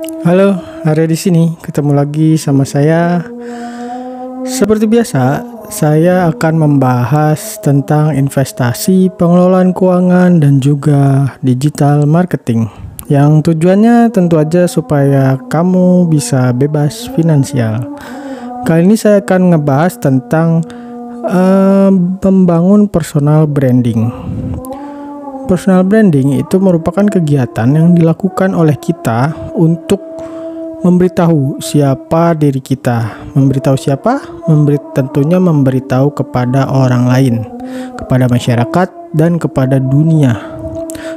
Halo, Arya di sini. Ketemu lagi sama saya. Seperti biasa, saya akan membahas tentang investasi, pengelolaan keuangan, dan juga digital marketing. Yang tujuannya tentu aja supaya kamu bisa bebas finansial. Kali ini saya akan ngebahas tentang membangun personal branding. Personal branding itu merupakan kegiatan yang dilakukan oleh kita untuk memberitahu siapa diri kita. Memberitahu siapa? Tentunya memberitahu kepada orang lain, kepada masyarakat, dan kepada dunia,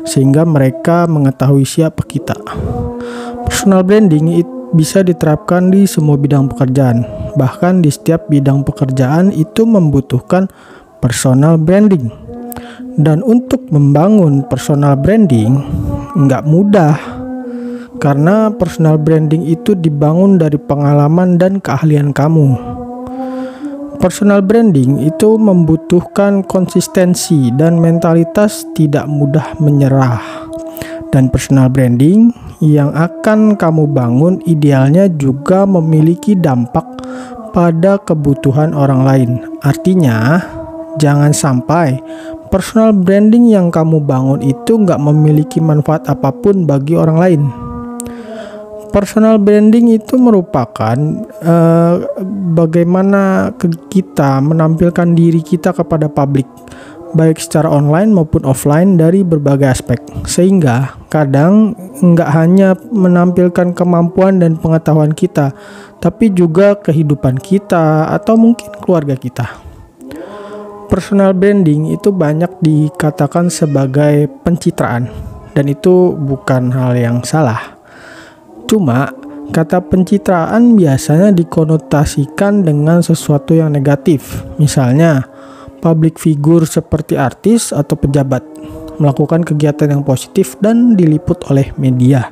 sehingga mereka mengetahui siapa kita. Personal branding itu bisa diterapkan di semua bidang pekerjaan. Bahkan di setiap bidang pekerjaan itu membutuhkan personal branding. Dan untuk membangun personal branding nggak mudah, karena personal branding itu dibangun dari pengalaman dan keahlian kamu. Personal branding itu membutuhkan konsistensi dan mentalitas tidak mudah menyerah. Dan personal branding yang akan kamu bangun idealnya juga memiliki dampak pada kebutuhan orang lain. Artinya, jangan sampai personal branding yang kamu bangun itu nggak memiliki manfaat apapun bagi orang lain. Personal branding itu merupakan bagaimana kita menampilkan diri kita kepada publik, baik secara online maupun offline dari berbagai aspek. Sehingga kadang nggak hanya menampilkan kemampuan dan pengetahuan kita, tapi juga kehidupan kita atau mungkin keluarga kita. Personal branding itu banyak dikatakan sebagai pencitraan, dan itu bukan hal yang salah. Cuma, kata pencitraan biasanya dikonotasikan dengan sesuatu yang negatif. Misalnya, public figure seperti artis atau pejabat melakukan kegiatan yang positif dan diliput oleh media.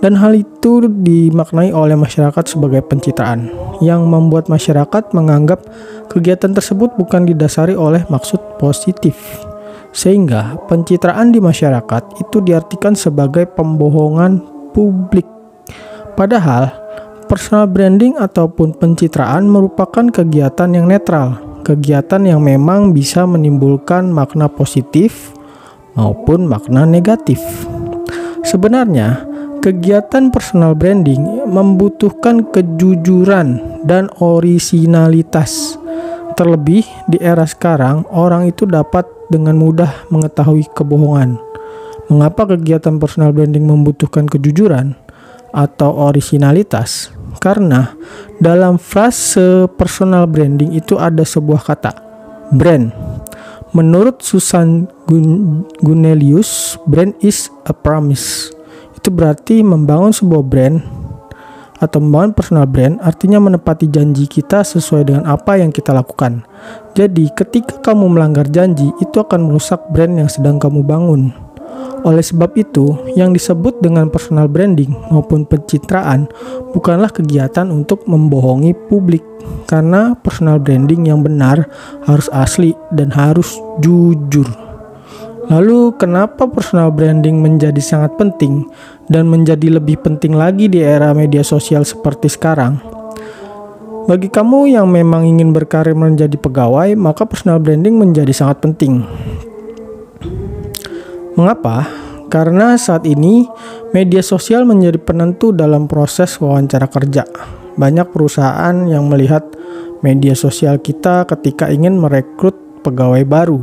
Dan hal itu dimaknai oleh masyarakat sebagai pencitraan, yang membuat masyarakat menganggap kegiatan tersebut bukan didasari oleh maksud positif. Sehingga pencitraan di masyarakat itu diartikan sebagai pembohongan publik. Padahal, personal branding ataupun pencitraan merupakan kegiatan yang netral, kegiatan yang memang bisa menimbulkan makna positif maupun makna negatif. Sebenarnya, kegiatan personal branding membutuhkan kejujuran dan orisinalitas. Terlebih di era sekarang, orang itu dapat dengan mudah mengetahui kebohongan. Mengapa kegiatan personal branding membutuhkan kejujuran atau orisinalitas? Karena dalam frase personal branding itu ada sebuah kata, brand. Menurut Susan Gunelius, brand is a promise. Itu berarti membangun sebuah brand atau membangun personal brand artinya menepati janji kita sesuai dengan apa yang kita lakukan. Jadi ketika kamu melanggar janji, itu akan merusak brand yang sedang kamu bangun. Oleh sebab itu, yang disebut dengan personal branding maupun pencitraan bukanlah kegiatan untuk membohongi publik, karena personal branding yang benar harus asli dan harus jujur. Lalu kenapa personal branding menjadi sangat penting dan menjadi lebih penting lagi di era media sosial seperti sekarang? Bagi kamu yang memang ingin berkarir menjadi pegawai, maka personal branding menjadi sangat penting. Mengapa? Karena saat ini media sosial menjadi penentu dalam proses wawancara kerja. Banyak perusahaan yang melihat media sosial kita ketika ingin merekrut pegawai baru.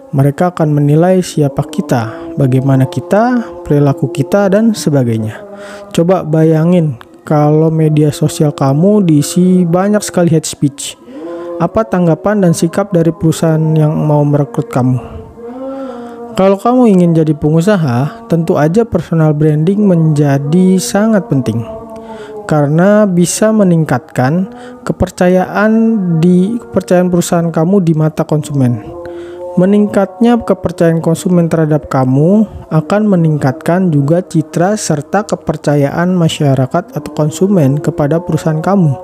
Mereka akan menilai siapa kita, bagaimana kita, perilaku kita, dan sebagainya. Coba bayangin kalau media sosial kamu diisi banyak sekali hate speech. Apa tanggapan dan sikap dari perusahaan yang mau merekrut kamu? Kalau kamu ingin jadi pengusaha, tentu aja personal branding menjadi sangat penting. Karena bisa meningkatkan kepercayaan perusahaan kamu di mata konsumen. Meningkatnya kepercayaan konsumen terhadap kamu akan meningkatkan juga citra serta kepercayaan masyarakat atau konsumen kepada perusahaan kamu.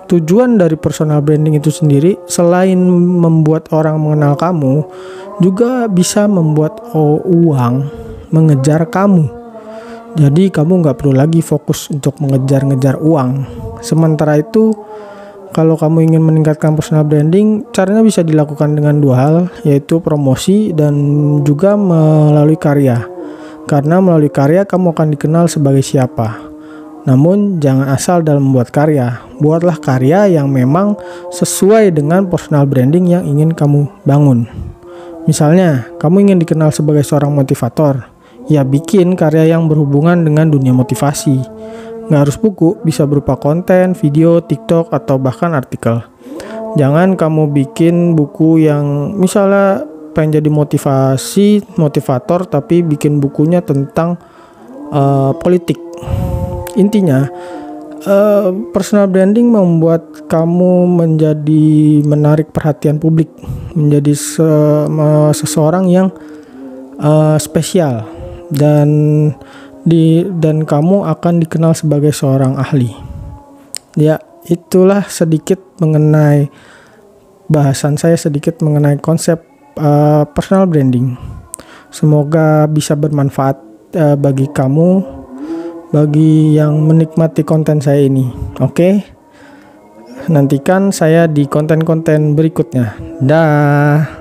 Tujuan dari personal branding itu sendiri selain membuat orang mengenal kamu, juga bisa membuat uang mengejar kamu. Jadi kamu nggak perlu lagi fokus untuk mengejar-ngejar uang. Sementara itu, kalau kamu ingin meningkatkan personal branding, caranya bisa dilakukan dengan dua hal, yaitu promosi dan juga melalui karya. Karena melalui karya kamu akan dikenal sebagai siapa. Namun jangan asal dalam membuat karya. Buatlah karya yang memang sesuai dengan personal branding yang ingin kamu bangun. Misalnya, kamu ingin dikenal sebagai seorang motivator. Ya bikin karya yang berhubungan dengan dunia motivasi. Nggak harus buku, bisa berupa konten, video, TikTok, atau bahkan artikel. Jangan kamu bikin buku yang misalnya pengen jadi motivator, tapi bikin bukunya tentang politik. Intinya, personal branding membuat kamu menjadi menarik perhatian publik, menjadi seseorang yang spesial. Dan kamu akan dikenal sebagai seorang ahli. Ya, itulah sedikit mengenai bahasan saya sedikit mengenai konsep personal branding. Semoga bisa bermanfaat bagi kamu, bagi yang menikmati konten saya ini. Oke? Nantikan saya di konten-konten berikutnya. Dah.